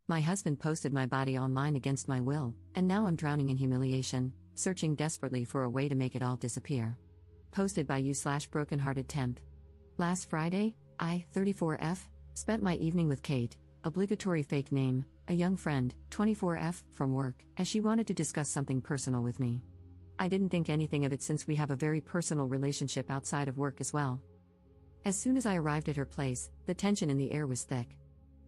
My husband posted my body online against my will, and now I'm drowning in humiliation, searching desperately for a way to make it all disappear. Posted by you/brokenhearted temp. Last Friday, I, 34F, spent my evening with Kate, obligatory fake name, a young friend, 24F, from work, as she wanted to discuss something personal with me. I didn't think anything of it since we have a very personal relationship outside of work as well. As soon as I arrived at her place, the tension in the air was thick.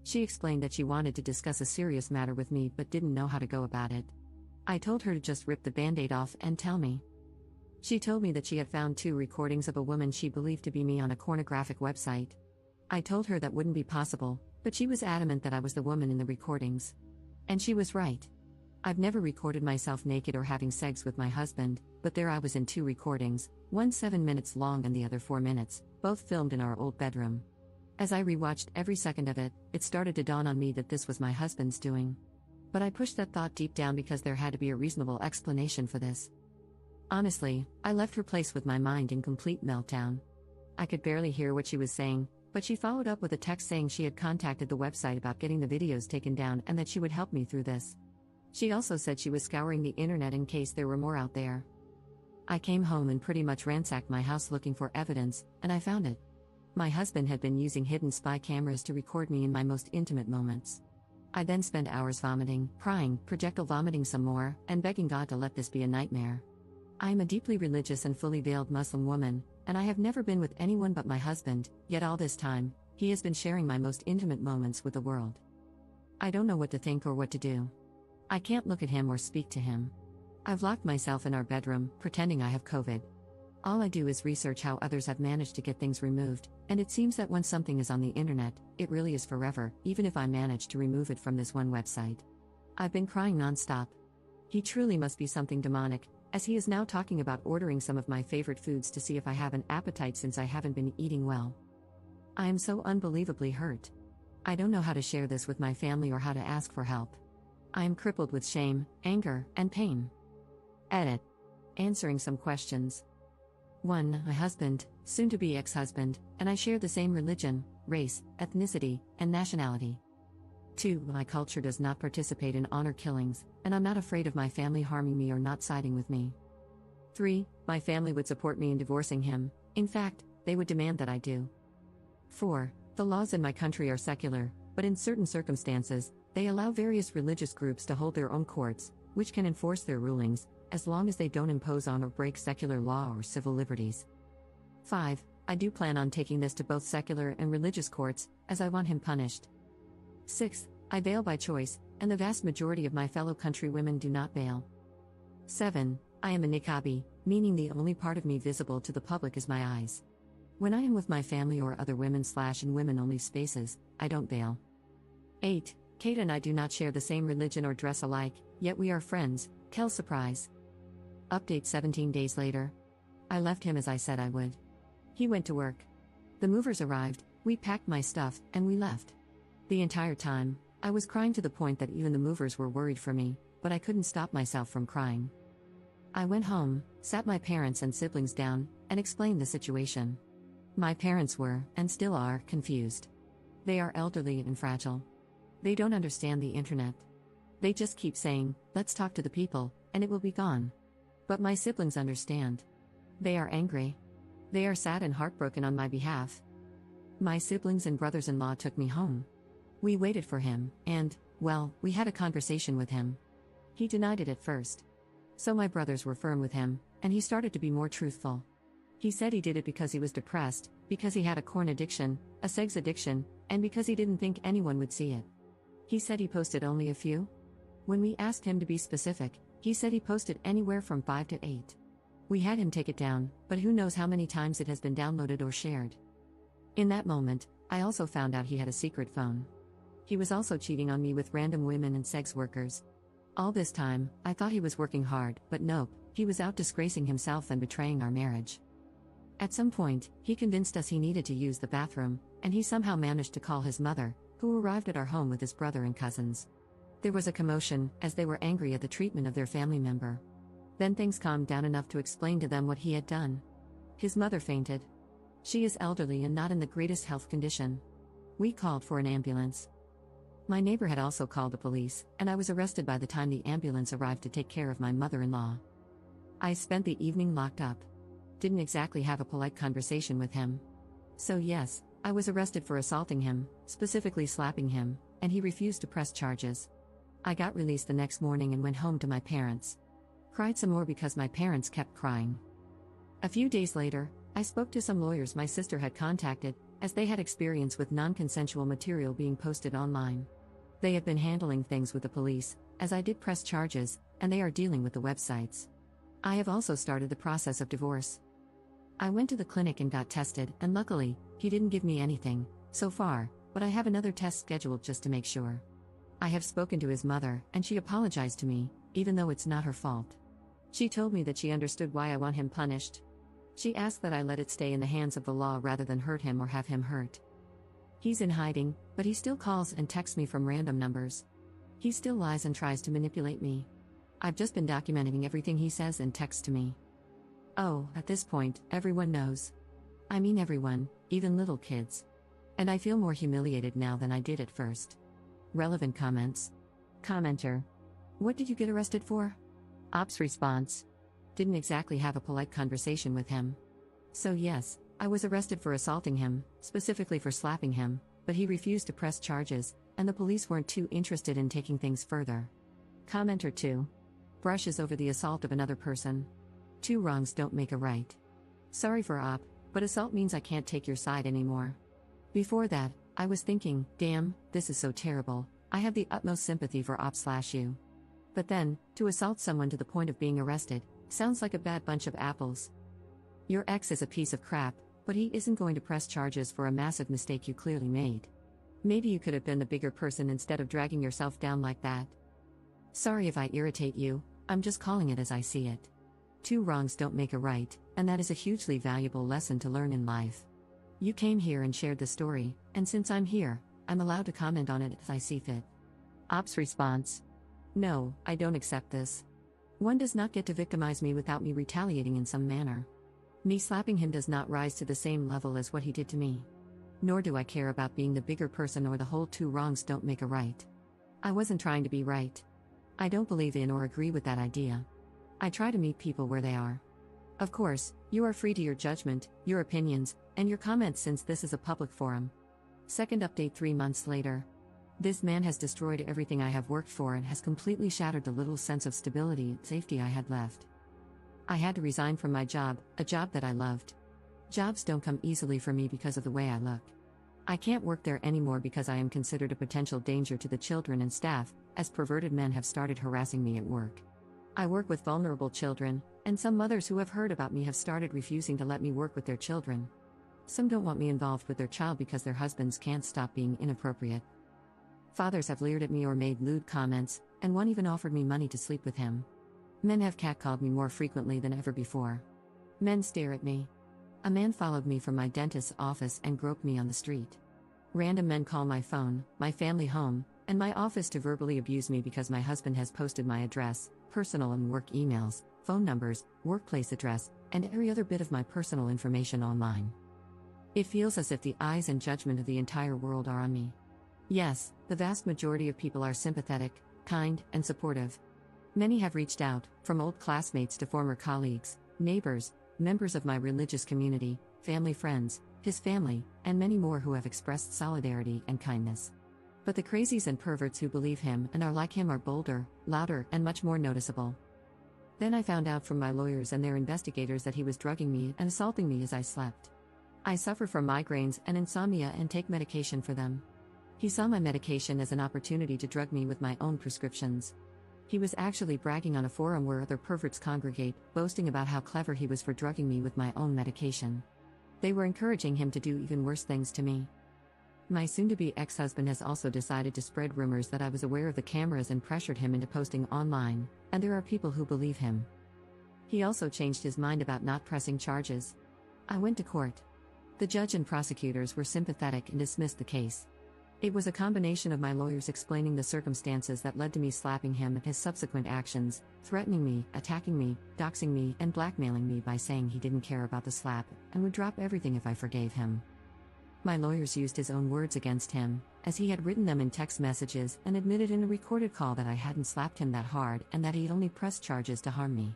She explained that she wanted to discuss a serious matter with me but didn't know how to go about it. I told her to just rip the band-aid off and tell me. She told me that she had found 2 recordings of a woman she believed to be me on a pornographic website. I told her that wouldn't be possible, but she was adamant that I was the woman in the recordings. And she was right. I've never recorded myself naked or having sex with my husband, but there I was in 2 recordings, one 7 minutes long and the other 4 minutes, both filmed in our old bedroom. As I rewatched every second of it, it started to dawn on me that this was my husband's doing. But I pushed that thought deep down because there had to be a reasonable explanation for this. Honestly, I left her place with my mind in complete meltdown. I could barely hear what she was saying, but she followed up with a text saying she had contacted the website about getting the videos taken down and that she would help me through this. She also said she was scouring the internet in case there were more out there. I came home and pretty much ransacked my house looking for evidence, and I found it. My husband had been using hidden spy cameras to record me in my most intimate moments. I then spent hours vomiting, crying, projectile vomiting some more, and begging God to let this be a nightmare. I am a deeply religious and fully veiled Muslim woman, and I have never been with anyone but my husband, yet all this time, he has been sharing my most intimate moments with the world. I don't know what to think or what to do. I can't look at him or speak to him. I've locked myself in our bedroom, pretending I have COVID. All I do is research how others have managed to get things removed, and it seems that when something is on the internet, it really is forever, even if I manage to remove it from this one website. I've been crying nonstop. He truly must be something demonic, as he is now talking about ordering some of my favorite foods to see if I have an appetite since I haven't been eating well. I am so unbelievably hurt. I don't know how to share this with my family or how to ask for help. I am crippled with shame, anger, and pain. Edit. Answering some questions. 1. My husband, soon-to-be ex-husband, and I share the same religion, race, ethnicity, and nationality. 2. My culture does not participate in honor killings, and I'm not afraid of my family harming me or not siding with me. 3. My family would support me in divorcing him, in fact, they would demand that I do. 4. The laws in my country are secular, but in certain circumstances, they allow various religious groups to hold their own courts, which can enforce their rulings, as long as they don't impose on or break secular law or civil liberties. 5. I do plan on taking this to both secular and religious courts, as I want him punished. 6. I bail by choice, and the vast majority of my fellow countrywomen do not bail. 7. I am a niqabi, meaning the only part of me visible to the public is my eyes. When I am with my family or other women/in women-only spaces, I don't bail. 8. Kate and I do not share the same religion or dress alike, yet we are friends, Kel surprise. Update 17 days later. I left him as I said I would. He went to work. The movers arrived, we packed my stuff, and we left. The entire time, I was crying to the point that even the movers were worried for me, but I couldn't stop myself from crying. I went home, sat my parents and siblings down, and explained the situation. My parents were, and still are, confused. They are elderly and fragile. They don't understand the internet. They just keep saying, let's talk to the people, and it will be gone. But my siblings understand. They are angry. They are sad and heartbroken on my behalf. My siblings and brothers-in-law took me home. We waited for him, and, well, we had a conversation with him. He denied it at first. So my brothers were firm with him, and he started to be more truthful. He said he did it because he was depressed, because he had a corn addiction, a sex addiction, and because he didn't think anyone would see it. He said he posted only a few. When we asked him to be specific, he said he posted anywhere from 5 to 8. We had him take it down, but who knows how many times it has been downloaded or shared. In that moment, I also found out he had a secret phone. He was also cheating on me with random women and sex workers. All this time, I thought he was working hard, but nope, he was out disgracing himself and betraying our marriage. At some point, he convinced us he needed to use the bathroom, and he somehow managed to call his mother, who arrived at our home with his brother and cousins. There was a commotion, as they were angry at the treatment of their family member. Then things calmed down enough to explain to them what he had done. His mother fainted. She is elderly and not in the greatest health condition. We called for an ambulance. My neighbor had also called the police, and I was arrested by the time the ambulance arrived to take care of my mother-in-law. I spent the evening locked up. Didn't exactly have a polite conversation with him. So yes, I was arrested for assaulting him, specifically slapping him, and he refused to press charges. I got released the next morning and went home to my parents. Cried some more because my parents kept crying. A few days later, I spoke to some lawyers my sister had contacted, as they had experience with non-consensual material being posted online. They have been handling things with the police, as I did press charges, and they are dealing with the websites. I have also started the process of divorce. I went to the clinic and got tested, and luckily, he didn't give me anything, so far, but I have another test scheduled just to make sure. I have spoken to his mother, and she apologized to me, even though it's not her fault. She told me that she understood why I want him punished. She asked that I let it stay in the hands of the law rather than hurt him or have him hurt. He's in hiding, but he still calls and texts me from random numbers. He still lies and tries to manipulate me. I've just been documenting everything he says and texts to me. Oh, at this point, everyone knows. I mean everyone, even little kids. And I feel more humiliated now than I did at first. Relevant comments. Commenter. What did you get arrested for? Ops response. Didn't exactly have a polite conversation with him. So yes, I was arrested for assaulting him, specifically for slapping him, but he refused to press charges, and the police weren't too interested in taking things further. Commenter 2. Brushes over the assault of another person. 2 wrongs don't make a right. Sorry for op, but assault means I can't take your side anymore. Before that, I was thinking, damn, this is so terrible, I have the utmost sympathy for op/you. But then, to assault someone to the point of being arrested, sounds like a bad bunch of apples. Your ex is a piece of crap, but he isn't going to press charges for a massive mistake you clearly made. Maybe you could have been the bigger person instead of dragging yourself down like that. Sorry if I irritate you, I'm just calling it as I see it. 2 wrongs don't make a right, and that is a hugely valuable lesson to learn in life. You came here and shared the story, and since I'm here, I'm allowed to comment on it as I see fit. Ops response. No, I don't accept this. One does not get to victimize me without me retaliating in some manner. Me slapping him does not rise to the same level as what he did to me. Nor do I care about being the bigger person or the whole 2 wrongs don't make a right. I wasn't trying to be right. I don't believe in or agree with that idea. I try to meet people where they are. Of course, you are free to your judgment, your opinions, and your comments since this is a public forum. Second update 3 months later. This man has destroyed everything I have worked for and has completely shattered the little sense of stability and safety I had left. I had to resign from my job, a job that I loved. Jobs don't come easily for me because of the way I look. I can't work there anymore because I am considered a potential danger to the children and staff, as perverted men have started harassing me at work. I work with vulnerable children, and some mothers who have heard about me have started refusing to let me work with their children. Some don't want me involved with their child because their husbands can't stop being inappropriate. Fathers have leered at me or made lewd comments, and one even offered me money to sleep with him. Men have catcalled me more frequently than ever before. Men stare at me. A man followed me from my dentist's office and groped me on the street. Random men call my phone, my family home, and my office to verbally abuse me because my husband has posted my address, personal and work emails, phone numbers, workplace address, and every other bit of my personal information online. It feels as if the eyes and judgment of the entire world are on me. Yes, the vast majority of people are sympathetic, kind, and supportive. Many have reached out, from old classmates to former colleagues, neighbors, members of my religious community, family friends, his family, and many more who have expressed solidarity and kindness. But the crazies and perverts who believe him and are like him are bolder, louder, and much more noticeable. Then I found out from my lawyers and their investigators that he was drugging me and assaulting me as I slept. I suffer from migraines and insomnia and take medication for them. He saw my medication as an opportunity to drug me with my own prescriptions. He was actually bragging on a forum where other perverts congregate, boasting about how clever he was for drugging me with my own medication. They were encouraging him to do even worse things to me. My soon-to-be ex-husband has also decided to spread rumors that I was aware of the cameras and pressured him into posting online, and there are people who believe him. He also changed his mind about not pressing charges. I went to court. The judge and prosecutors were sympathetic and dismissed the case. It was a combination of my lawyers explaining the circumstances that led to me slapping him and his subsequent actions, threatening me, attacking me, doxing me, and blackmailing me by saying he didn't care about the slap and would drop everything if I forgave him. My lawyers used his own words against him, as he had written them in text messages and admitted in a recorded call that I hadn't slapped him that hard and that he'd only pressed charges to harm me.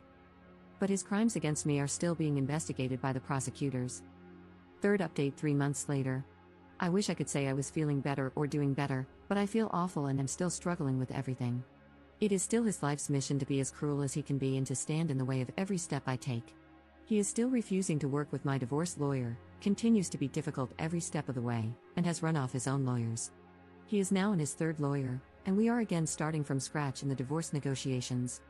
But his crimes against me are still being investigated by the prosecutors. Third update 3 months later. I wish I could say I was feeling better or doing better, but I feel awful and am still struggling with everything. It is still his life's mission to be as cruel as he can be and to stand in the way of every step I take. He is still refusing to work with my divorce lawyer, continues to be difficult every step of the way, and has run off his own lawyers. He is now in his third lawyer, and we are again starting from scratch in the divorce negotiations.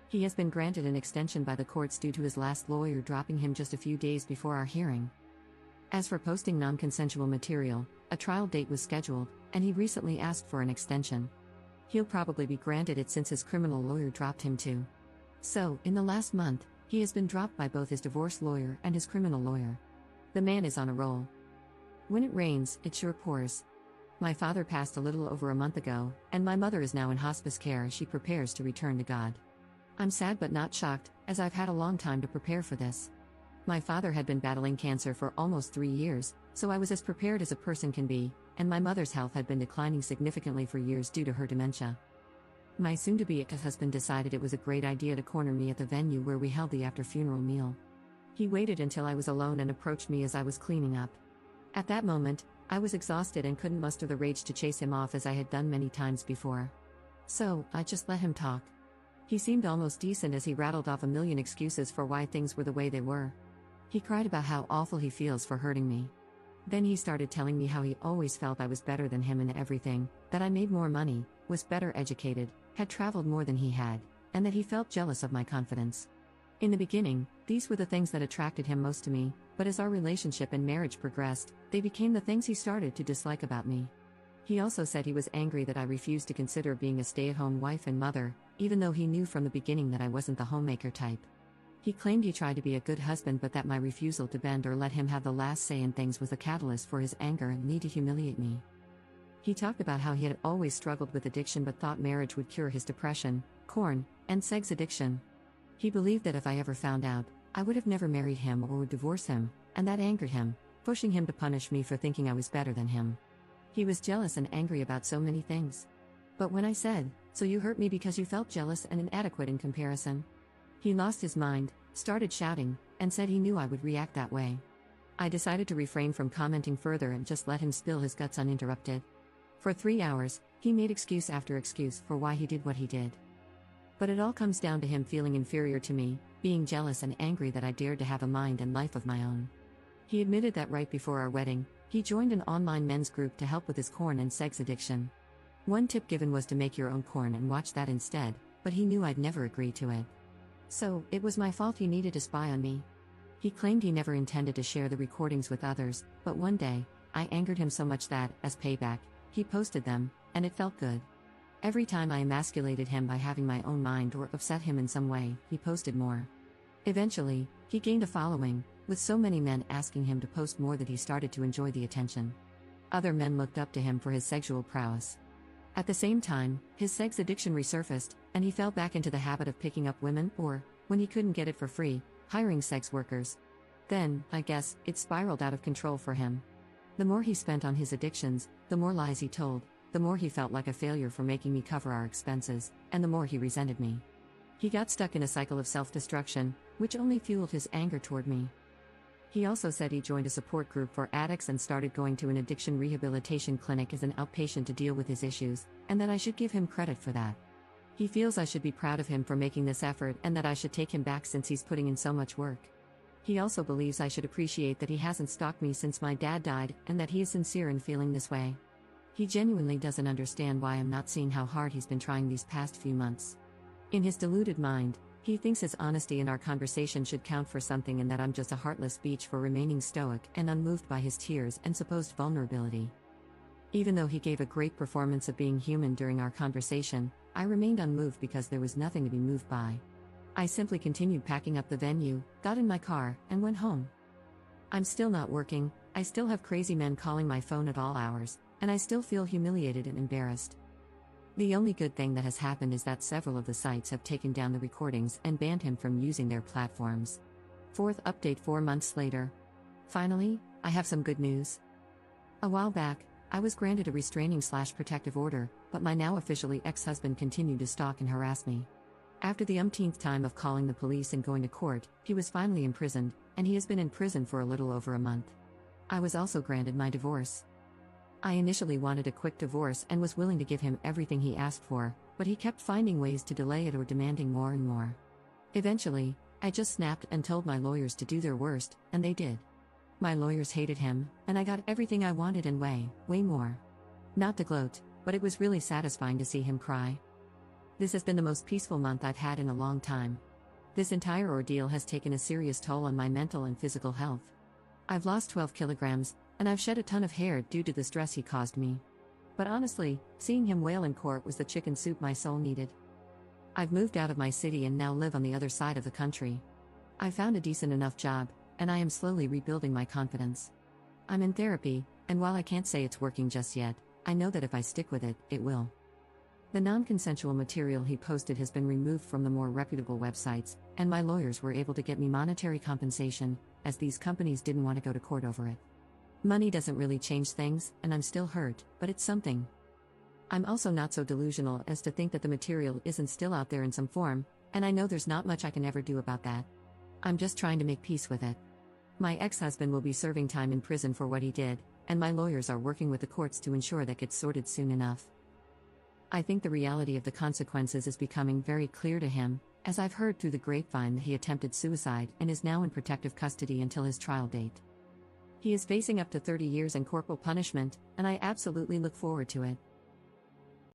He has been granted an extension by the courts due to his last lawyer dropping him just a few days before our hearing. As for posting non-consensual material, a trial date was scheduled, and he recently asked for an extension. He'll probably be granted it since his criminal lawyer dropped him too. So, in the last month, he has been dropped by both his divorce lawyer and his criminal lawyer. The man is on a roll. When it rains, it sure pours. My father passed a little over a month ago, and my mother is now in hospice care as she prepares to return to God. I'm sad but not shocked, as I've had a long time to prepare for this. My father had been battling cancer for almost 3 years, so I was as prepared as a person can be, and my mother's health had been declining significantly for years due to her dementia. My soon-to-be ex-husband decided it was a great idea to corner me at the venue where we held the after-funeral meal. He waited until I was alone and approached me as I was cleaning up. At that moment, I was exhausted and couldn't muster the rage to chase him off as I had done many times before. So, I just let him talk. He seemed almost decent as he rattled off a million excuses for why things were the way they were. He cried about how awful he feels for hurting me. Then he started telling me how he always felt I was better than him in everything, that I made more money, was better educated, had traveled more than he had, and that he felt jealous of my confidence. In the beginning, these were the things that attracted him most to me, but as our relationship and marriage progressed, they became the things he started to dislike about me. He also said he was angry that I refused to consider being a stay-at-home wife and mother, even though he knew from the beginning that I wasn't the homemaker type. He claimed he tried to be a good husband but that my refusal to bend or let him have the last say in things was a catalyst for his anger and need to humiliate me. He talked about how he had always struggled with addiction but thought marriage would cure his depression, porn, and sex addiction. He believed that if I ever found out, I would have never married him or would divorce him, and that angered him, pushing him to punish me for thinking I was better than him. He was jealous and angry about so many things. But when I said, "So you hurt me because you felt jealous and inadequate in comparison?" he lost his mind, started shouting, and said he knew I would react that way. I decided to refrain from commenting further and just let him spill his guts uninterrupted. For 3 hours, he made excuse after excuse for why he did what he did. But it all comes down to him feeling inferior to me, being jealous and angry that I dared to have a mind and life of my own. He admitted that right before our wedding, he joined an online men's group to help with his porn and sex addiction. One tip given was to make your own porn and watch that instead, but he knew I'd never agree to it. So, it was my fault he needed to spy on me. He claimed he never intended to share the recordings with others, but one day, I angered him so much that, as payback, he posted them, and it felt good. Every time I emasculated him by having my own mind or upset him in some way, he posted more. Eventually, he gained a following, with so many men asking him to post more that he started to enjoy the attention. Other men looked up to him for his sexual prowess. At the same time, his sex addiction resurfaced, and he fell back into the habit of picking up women or, when he couldn't get it for free, hiring sex workers. Then, I guess, it spiraled out of control for him. The more he spent on his addictions, the more lies he told, the more he felt like a failure for making me cover our expenses, and the more he resented me. He got stuck in a cycle of self-destruction, which only fueled his anger toward me. He also said he joined a support group for addicts and started going to an addiction rehabilitation clinic as an outpatient to deal with his issues, and that I should give him credit for that. He feels I should be proud of him for making this effort and that I should take him back since he's putting in so much work. He also believes I should appreciate that he hasn't stalked me since my dad died and that he is sincere in feeling this way. He genuinely doesn't understand why I'm not seeing how hard he's been trying these past few months. In his deluded mind, he thinks his honesty in our conversation should count for something and that I'm just a heartless beach for remaining stoic and unmoved by his tears and supposed vulnerability. Even though he gave a great performance of being human during our conversation, I remained unmoved because there was nothing to be moved by. I simply continued packing up the venue, got in my car, and went home. I'm still not working, I still have crazy men calling my phone at all hours, and I still feel humiliated and embarrassed. The only good thing that has happened is that several of the sites have taken down the recordings and banned him from using their platforms. Fourth update 4 months later. Finally, I have some good news. A while back, I was granted a restraining/protective order, but my now officially ex-husband continued to stalk and harass me. After the umpteenth time of calling the police and going to court, he was finally imprisoned, and he has been in prison for a little over a month. I was also granted my divorce. I initially wanted a quick divorce and was willing to give him everything he asked for, but he kept finding ways to delay it or demanding more and more. Eventually, I just snapped and told my lawyers to do their worst, and they did. My lawyers hated him, and I got everything I wanted and way more. Not to gloat, but it was really satisfying to see him cry. This has been the most peaceful month I've had in a long time. This entire ordeal has taken a serious toll on my mental and physical health. I've lost 12 kilograms, and I've shed a ton of hair due to the stress he caused me. But honestly, seeing him wail in court was the chicken soup my soul needed. I've moved out of my city and now live on the other side of the country. I found a decent enough job, and I am slowly rebuilding my confidence. I'm in therapy, and while I can't say it's working just yet, I know that if I stick with it, it will. The non-consensual material he posted has been removed from the more reputable websites, and my lawyers were able to get me monetary compensation, as these companies didn't want to go to court over it. Money doesn't really change things, and I'm still hurt, but it's something. I'm also not so delusional as to think that the material isn't still out there in some form, and I know there's not much I can ever do about that. I'm just trying to make peace with it. My ex-husband will be serving time in prison for what he did, and my lawyers are working with the courts to ensure that gets sorted soon enough. I think the reality of the consequences is becoming very clear to him, as I've heard through the grapevine that he attempted suicide and is now in protective custody until his trial date. He is facing up to 30 years in corporal punishment, and I absolutely look forward to it.